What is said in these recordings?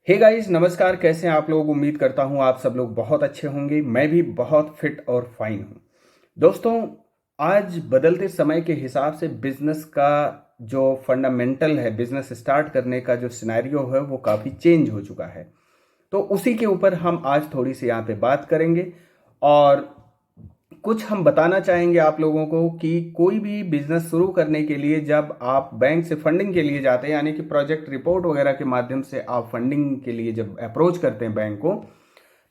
Hey guys, नमस्कार। कैसे हैं आप लोग? उम्मीद करता हूं आप सब लोग बहुत अच्छे होंगे। मैं भी बहुत फिट और फाइन हूं। दोस्तों, आज बदलते समय के हिसाब से बिजनेस का जो फंडामेंटल है, बिजनेस स्टार्ट करने का जो सिनेरियो है वो काफ़ी चेंज हो चुका है। तो उसी के ऊपर हम आज थोड़ी सी यहाँ पे बात करेंगे और कुछ हम बताना चाहेंगे आप लोगों को कि कोई भी बिजनेस शुरू करने के लिए जब आप बैंक से फंडिंग के लिए जाते हैं, यानी कि प्रोजेक्ट रिपोर्ट वगैरह के माध्यम से आप फंडिंग के लिए जब अप्रोच करते हैं बैंक को,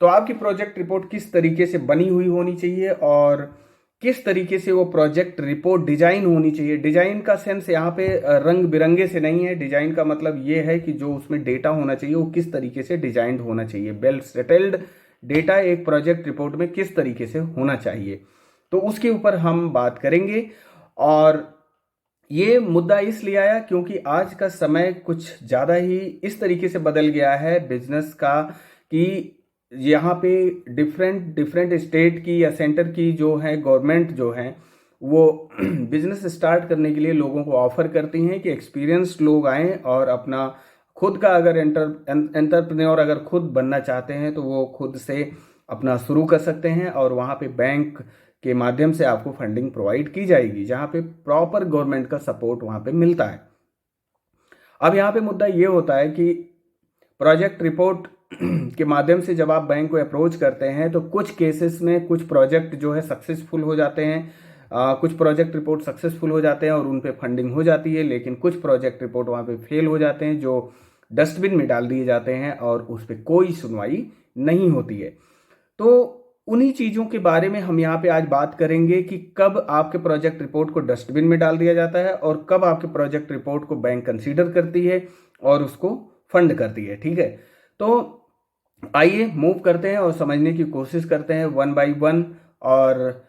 तो आपकी प्रोजेक्ट रिपोर्ट किस तरीके से बनी हुई होनी चाहिए और किस तरीके से वो प्रोजेक्ट रिपोर्ट डिजाइन होनी चाहिए। डिजाइन का सेंस यहाँ पे रंग बिरंगे से नहीं है। डिजाइन का मतलब ये है कि जो उसमें डेटा होना चाहिए वो किस तरीके से डिजाइंड होना चाहिए। वेल सेटल्ड डेटा एक प्रोजेक्ट रिपोर्ट में किस तरीके से होना चाहिए, तो उसके ऊपर हम बात करेंगे। और ये मुद्दा इसलिए आया क्योंकि आज का समय कुछ ज़्यादा ही इस तरीके से बदल गया है बिजनेस का कि यहाँ पे डिफरेंट डिफरेंट स्टेट की या सेंटर की जो है गवर्नमेंट जो है वो बिजनेस स्टार्ट करने के लिए लोगों को ऑफर करती हैं कि एक्सपीरियंस्ड लोग आएँ और अपना खुद का अगर एंटरप्रेन्योर अगर खुद बनना चाहते हैं तो वो खुद से अपना शुरू कर सकते हैं और वहाँ पे बैंक के माध्यम से आपको फंडिंग प्रोवाइड की जाएगी, जहाँ पे प्रॉपर गवर्नमेंट का सपोर्ट वहाँ पे मिलता है। अब यहाँ पे मुद्दा ये होता है कि प्रोजेक्ट रिपोर्ट के माध्यम से जब आप बैंक को अप्रोच करते हैं तो कुछ केसेस में कुछ प्रोजेक्ट जो है सक्सेसफुल हो जाते हैं। कुछ प्रोजेक्ट रिपोर्ट सक्सेसफुल हो जाते हैं और उन पे फंडिंग हो जाती है, लेकिन कुछ प्रोजेक्ट रिपोर्ट वहाँ पे फेल हो जाते हैं जो डस्टबिन में डाल दिए जाते हैं और उस पर कोई सुनवाई नहीं होती है। तो उन्हीं चीज़ों के बारे में हम यहाँ पे आज बात करेंगे कि कब आपके प्रोजेक्ट रिपोर्ट को डस्टबिन में डाल दिया जाता है और कब आपके प्रोजेक्ट रिपोर्ट को बैंक कंसीडर करती है और उसको फंड करती है। ठीक है, तो आइए मूव करते हैं और समझने की कोशिश करते हैं वन बाय वन। और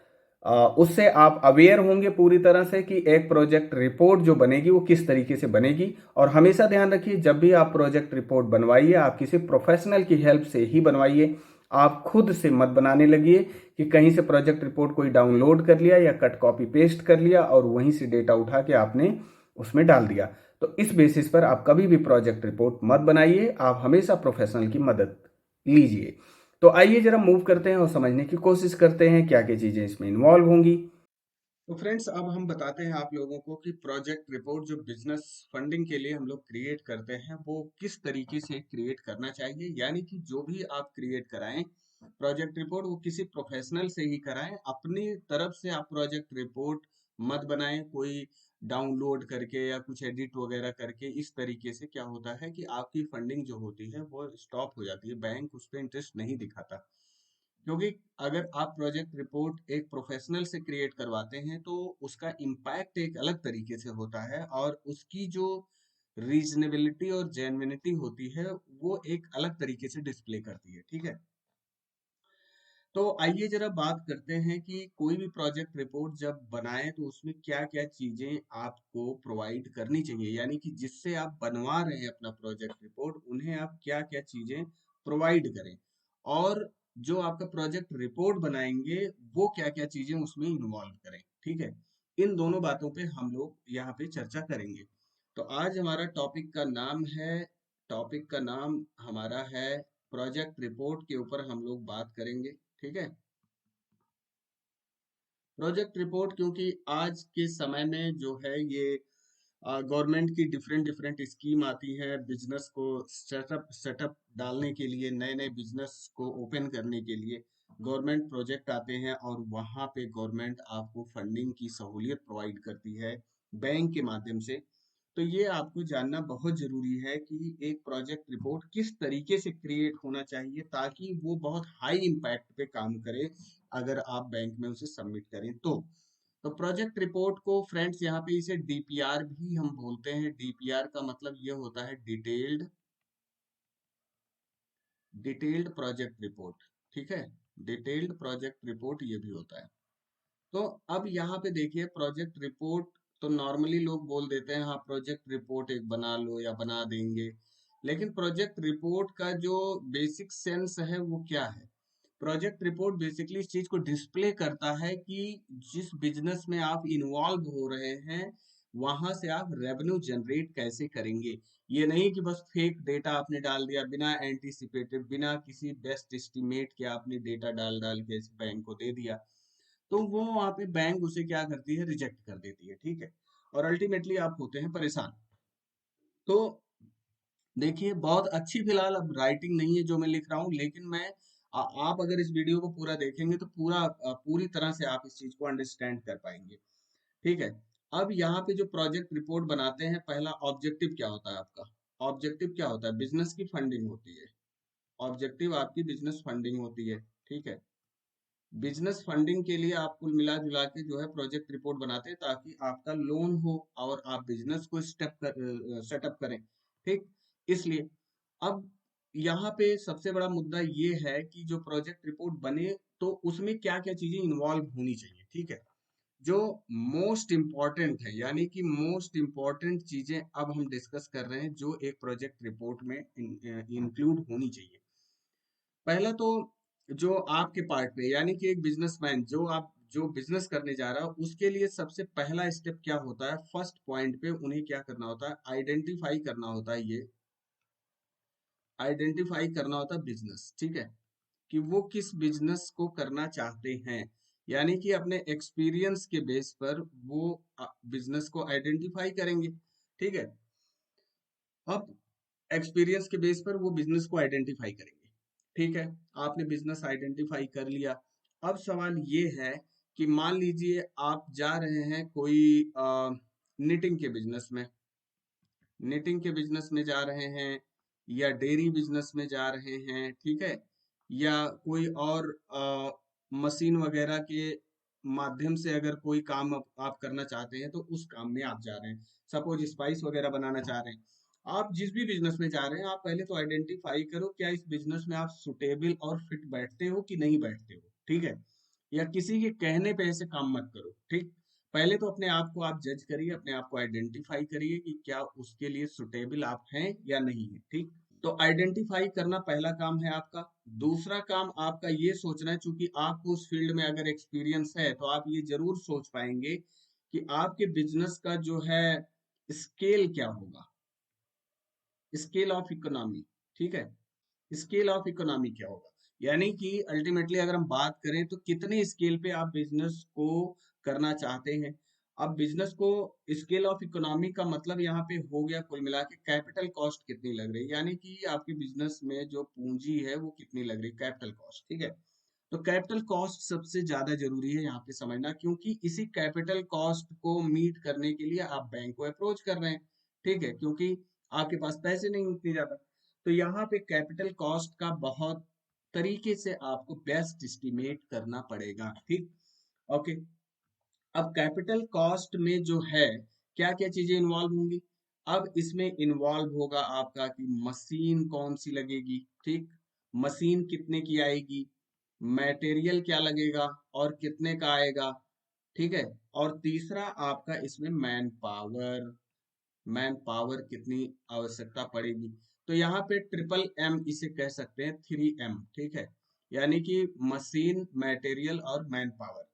उससे आप अवेयर होंगे पूरी तरह से कि एक प्रोजेक्ट रिपोर्ट जो बनेगी वो किस तरीके से बनेगी। और हमेशा ध्यान रखिए, जब भी आप प्रोजेक्ट रिपोर्ट बनवाइए आप किसी प्रोफेशनल की हेल्प से ही बनवाइए। आप खुद से मत बनाने लगिए कि कहीं से प्रोजेक्ट रिपोर्ट कोई डाउनलोड कर लिया या कट कॉपी पेस्ट कर लिया और वहीं से डेटा उठा के आपने उसमें डाल दिया। तो इस बेसिस पर आप कभी भी प्रोजेक्ट रिपोर्ट मत बनाइए, आप हमेशा प्रोफेशनल की मदद लीजिए। तो आइए जरा मूव करते हैं और समझने की कोशिश करते हैं क्या क्या चीजें इसमें इन्वॉल्व होंगी। तो फ्रेंड्स, अब हम बताते हैं आप लोगों को कि प्रोजेक्ट रिपोर्ट जो बिजनेस फंडिंग के लिए हम लोग क्रिएट करते हैं वो किस तरीके से क्रिएट करना चाहिए। यानी कि जो भी आप क्रिएट कराएं प्रोजेक्ट रिपोर्ट, वो किसी प्रोफेशनल से ही कराएं। अपनी तरफ से आप प्रोजेक्ट रिपोर्ट मत बनाएं कोई डाउनलोड करके या कुछ एडिट वगैरह करके। इस तरीके से क्या होता है कि आपकी फंडिंग जो होती है वो स्टॉप हो जाती है, बैंक उस पर इंटरेस्ट नहीं दिखाता। क्योंकि अगर आप प्रोजेक्ट रिपोर्ट एक प्रोफेशनल से क्रिएट करवाते हैं तो उसका इम्पैक्ट एक अलग तरीके से होता है और उसकी जो रीजनेबिलिटी और जेन्युइनिटी होती है वो एक अलग तरीके से डिस्प्ले करती है। ठीक है, तो आइए जरा बात करते हैं कि कोई भी प्रोजेक्ट रिपोर्ट जब बनाए तो उसमें क्या क्या चीजें आपको प्रोवाइड करनी चाहिए। यानी कि जिससे आप बनवा रहे हैं अपना प्रोजेक्ट रिपोर्ट, उन्हें आप क्या क्या चीजें प्रोवाइड करें और जो आपका प्रोजेक्ट रिपोर्ट बनाएंगे वो क्या क्या चीजें उसमें इन्वॉल्व करें। ठीक है, इन दोनों बातों पे हम लोग यहाँ पे चर्चा करेंगे। तो आज हमारा टॉपिक का नाम हमारा है प्रोजेक्ट रिपोर्ट के ऊपर हम लोग बात करेंगे। ठीक है, प्रोजेक्ट रिपोर्ट क्योंकि आज के समय में जो है ये गवर्नमेंट की डिफरेंट डिफरेंट स्कीम आती है बिजनेस को सेटअप डालने के लिए, नए नए बिजनेस को ओपन करने के लिए गवर्नमेंट प्रोजेक्ट आते हैं और वहाँ पे गवर्नमेंट आपको फंडिंग की सहूलियत प्रोवाइड करती है बैंक के माध्यम से। तो ये आपको जानना बहुत जरूरी है कि एक प्रोजेक्ट रिपोर्ट किस तरीके से क्रिएट होना चाहिए ताकि वो बहुत हाई इम्पैक्ट पे काम करे अगर आप बैंक में उसे सबमिट करें तो प्रोजेक्ट रिपोर्ट को फ्रेंड्स यहाँ पे इसे डीपीआर भी हम बोलते हैं। डीपीआर का मतलब ये होता है डिटेल्ड प्रोजेक्ट रिपोर्ट। ठीक है, डिटेल्ड प्रोजेक्ट रिपोर्ट ये भी होता है। तो अब यहाँ पे देखिए प्रोजेक्ट रिपोर्ट तो नॉर्मली लोग बोल देते हैं हाँ प्रोजेक्ट रिपोर्ट एक बना लो या बना देंगे, लेकिन प्रोजेक्ट रिपोर्ट का जो बेसिक सेंस है वो क्या है। प्रोजेक्ट रिपोर्ट बेसिकली इस चीज को डिस्प्ले करता है कि जिस बिजनेस में आप इन्वॉल्व हो रहे हैं वहां से आप रेवेन्यू जनरेट कैसे करेंगे। ये नहीं कि बस फेक डेटा आपने डाल दिया बिना एंटीसिपेटेड, बिना किसी बेस्ट एस्टिमेट के आपने डेटा डाल डाल के इस बैंक को दे दिया, तो वो वहां पे बैंक उसे क्या करती है, रिजेक्ट कर देती है, ठीक है। और अल्टीमेटली आप होते हैं परेशान। तो देखिए, बहुत अच्छी फिलहाल अब राइटिंग नहीं है जो मैं लिख रहा हूँ, लेकिन आप अगर इस वीडियो को पूरा देखेंगे तो पूरी तरह से आप इस चीज को अंडरस्टैंड कर पाएंगे, ठीक है। अब यहाँ पे जो प्रोजेक्ट रिपोर्ट बनाते हैं, पहला ऑब्जेक्टिव क्या होता है आपका। ऑब्जेक्टिव क्या होता है, बिजनेस की फंडिंग होती है। ऑब्जेक्टिव आपकी बिजनेस फंडिंग होती है, ठीक है। बिजनेस फंडिंग के लिए आप कुल मिला जुला के जो है प्रोजेक्ट रिपोर्ट बनाते हैं, ताकि आपका लोन हो और आप बिजनेस को सेटअप करें, ठीक। इसलिए अब यहाँ पे सबसे बड़ा मुद्दा ये है कि जो प्रोजेक्ट रिपोर्ट बने तो उसमें क्या क्या चीजें इन्वॉल्व होनी चाहिए, ठीक है। जो मोस्ट इम्पॉर्टेंट है, यानी कि मोस्ट इम्पॉर्टेंट चीजें अब हम डिस्कस कर रहे हैं जो एक प्रोजेक्ट रिपोर्ट में इंक्लूड होनी चाहिए। पहला तो जो आपके पार्ट पे, यानी कि एक बिजनेसमैन जो बिजनेस करने जा रहा है, उसके लिए सबसे पहला स्टेप क्या होता है, फर्स्ट पॉइंट पे उन्हें क्या करना होता है, आइडेंटिफाई करना होता है। ये आइडेंटिफाई करना होता है बिजनेस, ठीक है, कि वो किस बिजनेस को करना चाहते हैं। यानी कि अपने एक्सपीरियंस के बेस पर वो बिजनेस को आइडेंटिफाई करेंगे, ठीक है। अब एक्सपीरियंस के बेस पर वो बिजनेस को आइडेंटिफाई करेंगे, ठीक है। आपने बिजनेस आइडेंटिफाई कर लिया। अब सवाल ये है कि मान लीजिए आप जा रहे हैं कोई निटिंग के बिजनेस में, निटिंग के बिजनेस में जा रहे हैं, या डेयरी बिजनेस में जा रहे हैं, ठीक है, या कोई और मशीन वगैरह के माध्यम से अगर कोई काम आप करना चाहते हैं तो उस काम में आप जा रहे हैं। सपोज स्पाइस वगैरह बनाना चाह रहे हैं। आप जिस भी बिजनेस में जा रहे हैं, आप पहले तो आइडेंटिफाई करो क्या इस बिजनेस में आप सुटेबल और फिट बैठते हो कि नहीं बैठते हो, ठीक है। या किसी के कहने पे ऐसे काम मत करो, ठीक। पहले तो अपने आप को आप जज करिए, अपने आप को आइडेंटिफाई करिए कि क्या उसके लिए सुटेबल आप हैं या नहीं है, ठीक। तो आइडेंटिफाई करना पहला काम है आपका। दूसरा काम आपका ये सोचना है, चूंकि आपको उस फील्ड में अगर एक्सपीरियंस है तो आप ये जरूर सोच पाएंगे कि आपके बिजनेस का जो है स्केल क्या होगा, स्केल ऑफ इकोनॉमी, ठीक है। स्केल ऑफ इकोनॉमी क्या होगा, यानी कि अल्टीमेटली अगर हम बात करें तो कितने स्केल पे आप बिजनेस को करना चाहते हैं। अब बिजनेस को स्केल ऑफ इकोनॉमी का मतलब यहाँ पे हो गया कुल मिला के कैपिटल कॉस्ट कितनी लग रही है, यानी कि आपके बिजनेस में जो पूंजी है वो कितनी लग रही है, कैपिटल कॉस्ट, ठीक है। तो कैपिटल कॉस्ट सबसे ज्यादा जरूरी है यहाँ पे समझना, क्योंकि इसी कैपिटल कॉस्ट को मीट करने के लिए आप बैंक को अप्रोच कर रहे हैं, ठीक है, क्योंकि आपके पास पैसे नहीं उतनी ज्यादा। तो यहाँ पे कैपिटल कॉस्ट का बहुत तरीके से आपको बेस्ट एस्टिमेट करना पड़ेगा, ठीक। ओके। अब कैपिटल कॉस्ट में जो है क्या क्या चीजें इन्वॉल्व होंगी। अब इसमें इन्वॉल्व होगा आपका कि मशीन कौन सी लगेगी, ठीक, मशीन कितने की आएगी, मटेरियल क्या लगेगा और कितने का आएगा, ठीक है। और तीसरा आपका इसमें मैन पावर कितनी आवश्यकता पड़ेगी। तो यहाँ पे ट्रिपल एम इसे कह सकते हैं, 3M, ठीक है। यानी कि मशीन, मटेरियल और मैन पावर।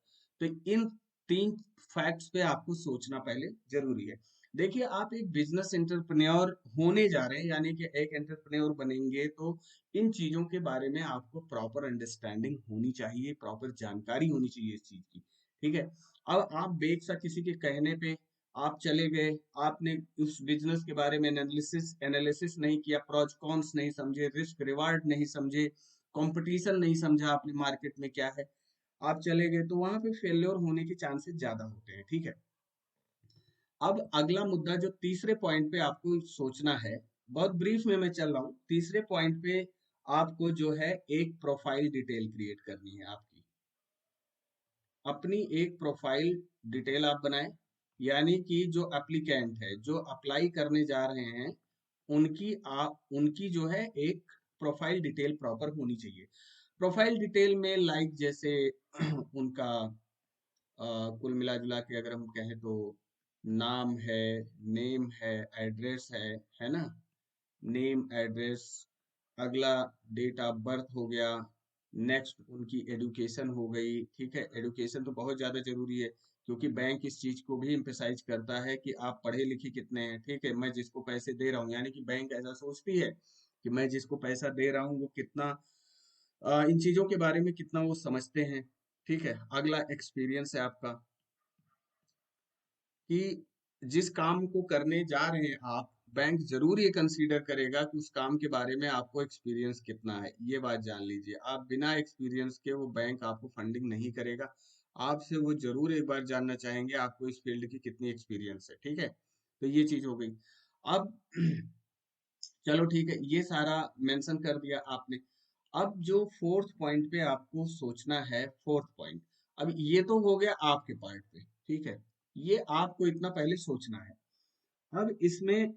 तो इन तीन फैक्ट्स पे आपको सोचना पहले जरूरी है। देखिए, आप एक बिजनेस एंटरप्रेन्योर होने जा रहे हैं, यानी कि एक एंटरप्रेन्योर बनेंगे, तो इन चीजों के बारे में आपको प्रॉपर अंडरस्टैंडिंग होनी चाहिए, प्रॉपर जानकारी होनी चाहिए इस चीज की, ठीक है। अब आप बेग सा किसी के कहने पे आप चले गए, आपने उस बिजनेस के बारे में एनालिसिस एनालिसिस नहीं किया, प्रोज कॉन्स नहीं समझे, रिस्क रिवार्ड नहीं समझे, कंपटीशन नहीं समझा आपने मार्केट में क्या है, आप चले गए, तो वहां पे फेल्योर होने के चांसेस ज्यादा होते हैं, ठीक है। अब अगला मुद्दा जो तीसरे पॉइंट पे आपको सोचना है, बहुत ब्रीफ में मैं चल रहा हूँ, तीसरे पॉइंट पे आपको जो है एक प्रोफाइल डिटेल क्रिएट करनी है आपकी, अपनी एक प्रोफाइल डिटेल आप बनाएं। यानी कि जो एप्लीकेंट है, जो अप्लाई करने जा रहे हैं, उनकी जो है एक प्रोफाइल डिटेल प्रॉपर होनी चाहिए। प्रोफाइल डिटेल में लाइक जैसे उनका कुल मिला जुला के अगर हम कहें तो नाम है, नेम है, एड्रेस है ना, नेम एड्रेस, अगला डेट ऑफ बर्थ हो गया, नेक्स्ट उनकी एडुकेशन हो गई, ठीक है। एडुकेशन तो बहुत ज्यादा जरूरी है, क्योंकि बैंक इस चीज को भी इम्फेसाइज करता है कि आप पढ़े लिखे कितने हैं। ठीक है, मैं जिसको पैसे दे रहा हूँ, यानी कि बैंक ऐसा सोचती है कि मैं जिसको पैसा दे रहा हूँ वो कितना इन चीजों के बारे में कितना वो समझते हैं। ठीक है, अगला एक्सपीरियंस है आपका कि जिस काम को करने जा रहे हैं आप, बैंक जरूर ये कंसीडर करेगा कि उस काम के बारे में आपको एक्सपीरियंस कितना है। ये बात जान लीजिए, आप बिना एक्सपीरियंस के वो बैंक आपको फंडिंग नहीं करेगा। आपसे वो जरूर एक बार जानना चाहेंगे आपको इस फील्ड की कितनी एक्सपीरियंस है। ठीक है, तो ये चीज हो गई। अब चलो ठीक है, ये सारा मेंशन कर दिया आपने। अब जो फोर्थ पॉइंट पे आपको सोचना है, फोर्थ पॉइंट, अब ये तो हो गया आपके पार्ट पे। ठीक है, ये आपको इतना पहले सोचना है। अब इसमें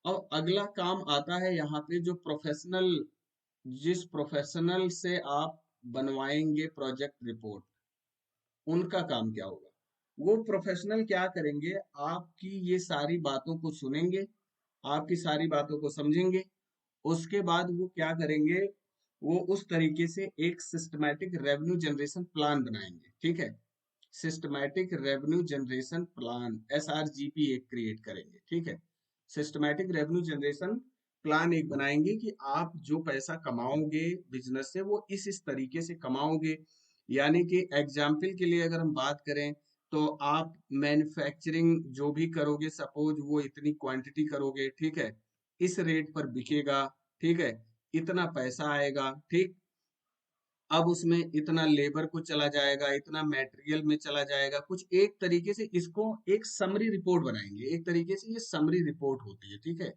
अब अगला काम आता है यहाँ पे, जो प्रोफेशनल, जिस प्रोफेशनल से आप बनवाएंगे प्रोजेक्ट रिपोर्ट, उनका काम क्या होगा। वो प्रोफेशनल क्या करेंगे, आपकी ये सारी बातों को सुनेंगे, आपकी सारी बातों को समझेंगे। उसके बाद वो क्या करेंगे, वो उस तरीके से एक सिस्टमैटिक रेवेन्यू जनरेशन प्लान बनाएंगे। ठीक है, systematic revenue generation plan, SRGP एक क्रिएट करेंगे। ठीक है, सिस्टमैटिक रेवेन्यू जनरेशन प्लान एक बनाएंगे कि आप जो पैसा कमाओगे बिजनेस से वो इस तरीके से कमाओगे। यानी कि एग्जाम्पल के लिए अगर हम बात करें, तो आप मैन्युफैक्चरिंग जो भी करोगे, सपोज वो इतनी क्वांटिटी करोगे, ठीक है, इस रेट पर बिकेगा, ठीक है, इतना पैसा आएगा। ठीक, अब उसमें इतना लेबर को चला जाएगा, इतना मटेरियल में चला जाएगा, कुछ एक तरीके से इसको एक समरी रिपोर्ट बनाएंगे। एक तरीके से ये समरी रिपोर्ट होती है। ठीक है,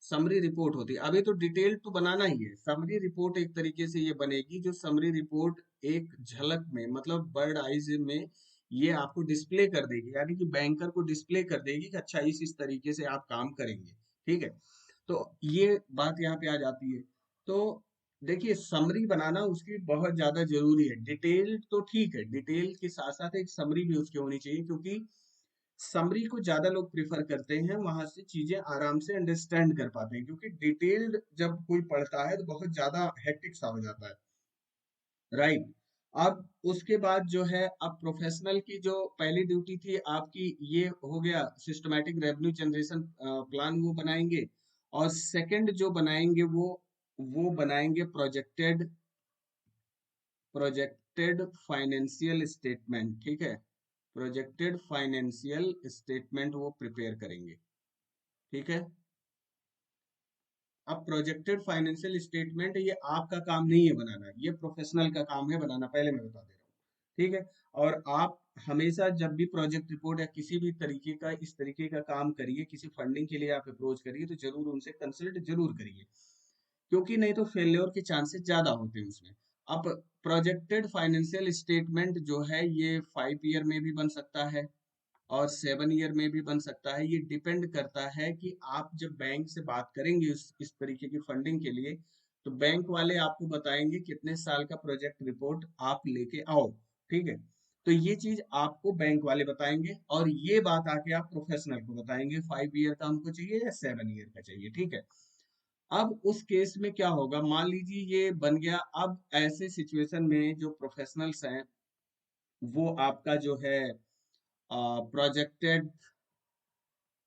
समरी रिपोर्ट होती है। अभी तो डिटेल तो बनाना ही है, समरी रिपोर्ट एक तरीके से ये बनेगी, जो समरी रिपोर्ट एक झलक में, मतलब बर्ड आईज में ये आपको डिस्प्ले कर देगी, यानी कि बैंकर को डिस्प्ले कर देगी कि अच्छा इस तरीके से आप काम करेंगे। ठीक है, तो ये बात यहाँ पे आ जाती है। तो देखिए, समरी बनाना उसकी बहुत ज्यादा जरूरी है। डिटेल तो ठीक है, डिटेल के साथ साथ एक समरी भी उसकी होनी चाहिए, क्योंकि समरी को ज्यादा लोग प्रिफर करते हैं, वहां से चीजें आराम से अंडरस्टैंड कर पाते हैं। क्योंकि डिटेल्ड जब कोई पढ़ता है तो बहुत ज्यादा हेक्टिक सा हो जाता है, राइट। अब उसके बाद जो है, अब प्रोफेशनल की जो पहली ड्यूटी थी आपकी, ये हो गया सिस्टमैटिक रेवेन्यू जनरेशन प्लान वो बनाएंगे। और सेकंड जो बनाएंगे वो बनाएंगे प्रोजेक्टेड फाइनेंशियल स्टेटमेंट। ठीक है, प्रोजेक्टेड फाइनेंशियल स्टेटमेंट वो प्रिपेयर करेंगे। ठीक है, अब प्रोजेक्टेड फाइनेंशियल स्टेटमेंट ये आपका काम नहीं है बनाना, ये प्रोफेशनल का काम है बनाना, पहले मैं बता दे रहा हूँ। ठीक है, और आप हमेशा जब भी प्रोजेक्ट रिपोर्ट या किसी भी तरीके का इस तरीके का काम करिए, किसी फंडिंग के लिए आप अप्रोच करिए, तो जरूर उनसे कंसल्ट जरूर करिए, क्योंकि नहीं तो फेल्योर के चांसेस ज्यादा होते हैं उसमें। अब प्रोजेक्टेड फाइनेंशियल स्टेटमेंट जो है ये 5 ईयर में भी बन सकता है और 7 ईयर में भी बन सकता है। ये डिपेंड करता है कि आप जब बैंक से बात करेंगे इस तरीके की फंडिंग के लिए, तो बैंक वाले आपको बताएंगे कितने साल का प्रोजेक्ट रिपोर्ट आप लेके आओ। ठीक है, तो ये चीज आपको बैंक वाले बताएंगे, और ये बात आके आप प्रोफेशनल को बताएंगे 5 ईयर का हमको चाहिए या 7 ईयर का चाहिए। ठीक है, अब उस केस में क्या होगा, मान लीजिए ये बन गया। अब ऐसे सिचुएशन में जो प्रोफेशनल्स हैं वो आपका जो है projected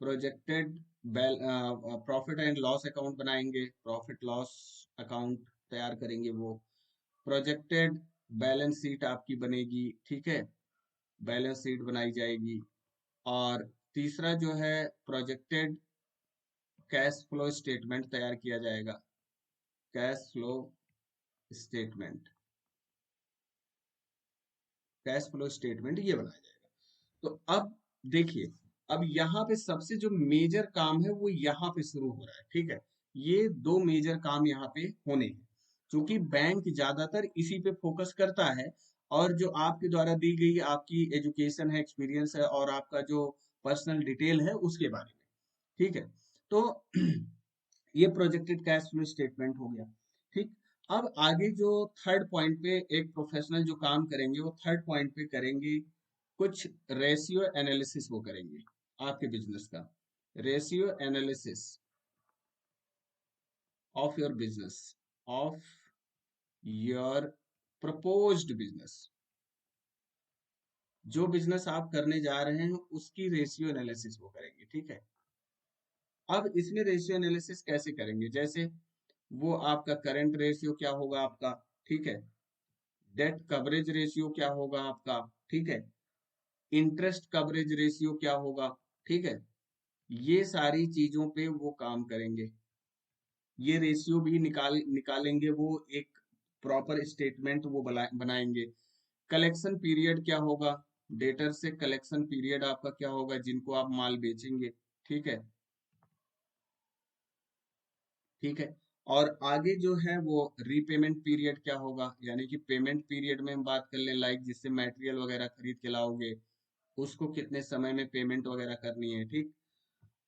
projected profit and loss account बनाएंगे, प्रॉफिट लॉस अकाउंट तैयार करेंगे वो। प्रोजेक्टेड बैलेंस शीट आपकी बनेगी। ठीक है, बैलेंस शीट बनाई जाएगी। और तीसरा जो है, प्रोजेक्टेड कैश फ्लो स्टेटमेंट तैयार किया जाएगा। Cash flow statement, cash flow statement ये बनाया जाएगा। तो अब देखिए, अब यहाँ पे सबसे जो मेजर काम है वो यहाँ पे शुरू हो रहा है। ठीक है, ये दो मेजर काम यहाँ पे होने हैं, क्योंकि बैंक ज्यादातर इसी पे फोकस करता है। और जो आपके द्वारा दी गई आपकी एजुकेशन है, एक्सपीरियंस है, और आपका जो पर्सनल डिटेल है उसके बारे में। ठीक है, तो ये प्रोजेक्टेड कैश फ्लो स्टेटमेंट हो गया। ठीक, अब आगे जो थर्ड पॉइंट पे एक प्रोफेशनल जो काम करेंगे, वो थर्ड पॉइंट पे करेंगे कुछ रेशियो एनालिसिस वो करेंगे आपके बिजनेस का। Ratio analysis of your business, of your proposed business, जो बिजनेस आप करने जा रहे हैं उसकी रेशियो एनालिसिस वो करेंगे, ठीक है। अब इसमें रेशियो एनालिसिस कैसे करेंगे, जैसे वो आपका करंट रेशियो क्या होगा आपका, ठीक है, डेट कवरेज रेशियो क्या होगा आपका, ठीक है, इंटरेस्ट कवरेज रेशियो क्या होगा, ठीक है, ये सारी चीजों पे वो काम करेंगे। ये रेशियो भी निकालेंगे, वो एक प्रॉपर स्टेटमेंट वो बनाएंगे। कलेक्शन पीरियड क्या होगा, डेटर से कलेक्शन पीरियड आपका क्या होगा जिनको आप माल बेचेंगे, ठीक है, ठीक है। और आगे जो है वो रीपेमेंट पीरियड क्या होगा, यानी कि पेमेंट पीरियड में हम बात कर लें, लाइक जिससे मटेरियल वगैरह खरीद के लाओगे उसको कितने समय में पेमेंट वगैरह करनी है, ठीक।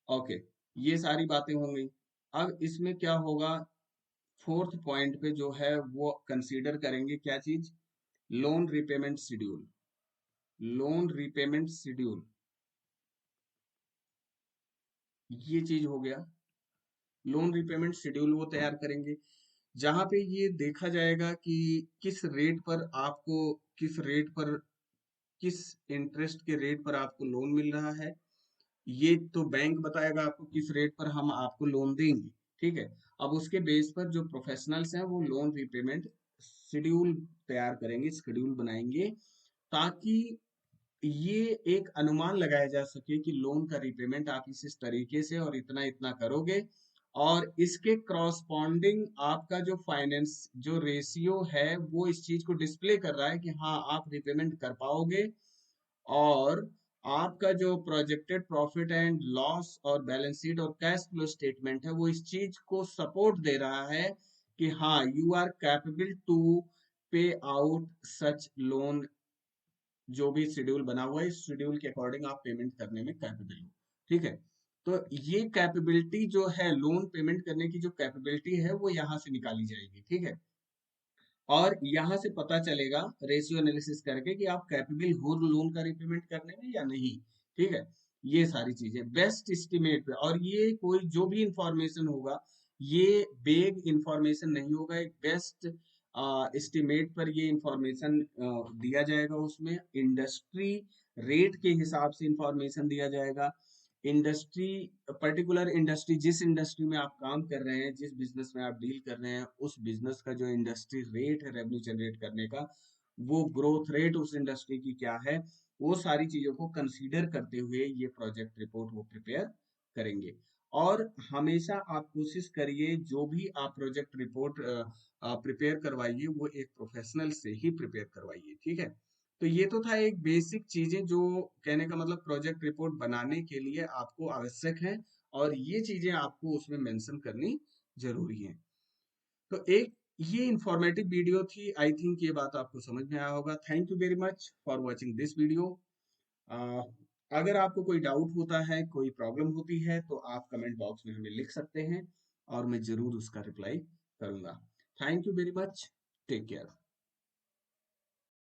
ओके, ये सारी बातें होंगी। अब इसमें क्या होगा, फोर्थ पॉइंट पे जो है वो कंसीडर करेंगे क्या चीज, loan repayment schedule. Loan repayment schedule, ये चीज हो गया। लोन रिपेमेंट शेड्यूल वो तैयार करेंगे जहां पे ये देखा जाएगा कि किस रेट पर आपको, किस रेट पर, किस इंटरेस्ट के रेट पर आपको लोन मिल रहा है। ये तो बैंक बताएगा आपको किस रेट पर हम आपको लोन देंगे, ठीक है। अब उसके बेस पर जो प्रोफेशनल्स हैं वो लोन रिपेमेंट शेड्यूल तैयार करेंगे, शेड्यूल बनाएंगे, ताकि ये एक अनुमान लगाया जा सके कि लोन का रिपेमेंट आप इस तरीके से और इतना इतना करोगे, और इसके क्रॉसपॉन्डिंग आपका जो फाइनेंस जो रेशियो है वो इस चीज को डिस्प्ले कर रहा है कि हाँ आप रिपेमेंट कर पाओगे, और आपका जो प्रोजेक्टेड प्रॉफिट एंड लॉस और बैलेंस शीट और कैश फ्लो स्टेटमेंट है वो इस चीज को सपोर्ट दे रहा है कि हाँ यू आर कैपेबल टू पे आउट सच लोन। जो भी शेड्यूल बना हुआ है इस शेड्यूल के अकॉर्डिंग आप पेमेंट करने में कैपेबल हो, ठीक है। तो ये कैपेबिलिटी जो है, लोन पेमेंट करने की जो कैपेबिलिटी है वो यहाँ से निकाली जाएगी, ठीक है। और यहाँ से पता चलेगा रेशियो एनालिसिस करके कि आप कैपेबल हो लोन का रिपेमेंट करने में या नहीं, ठीक है। ये सारी चीजें बेस्ट एस्टिमेट पे, और ये कोई जो भी इंफॉर्मेशन होगा ये बेग इंफॉर्मेशन नहीं होगा, एक बेस्ट एस्टिमेट पर ये इंफॉर्मेशन दिया जाएगा। उसमें इंडस्ट्री रेट के हिसाब से इंफॉर्मेशन दिया जाएगा। इंडस्ट्री, पर्टिकुलर इंडस्ट्री, जिस इंडस्ट्री में आप काम कर रहे हैं, जिस बिजनेस में आप डील कर रहे हैं, उस बिजनेस का जो इंडस्ट्री रेट है रेवेन्यू जनरेट करने का, वो ग्रोथ रेट उस इंडस्ट्री की क्या है, वो सारी चीजों को कंसीडर करते हुए ये प्रोजेक्ट रिपोर्ट वो प्रिपेयर करेंगे। और हमेशा आप कोशिश करिए जो भी आप प्रोजेक्ट रिपोर्ट प्रिपेयर करवाइए वो एक प्रोफेशनल से ही प्रिपेयर करवाइए, ठीक है। तो ये तो था एक बेसिक चीजें जो, कहने का मतलब प्रोजेक्ट रिपोर्ट बनाने के लिए आपको आवश्यक है, और ये चीजें आपको उसमें मेंशन करनी जरूरी है। तो एक ये इंफॉर्मेटिव वीडियो थी, आई थिंक ये बात आपको समझ में आया होगा। Thank you very much for watching this video. अगर आपको कोई डाउट होता है, कोई प्रॉब्लम होती है, तो आप कमेंट बॉक्स में हमें लिख सकते हैं और मैं जरूर उसका रिप्लाई करूंगा। Thank you very much, take care.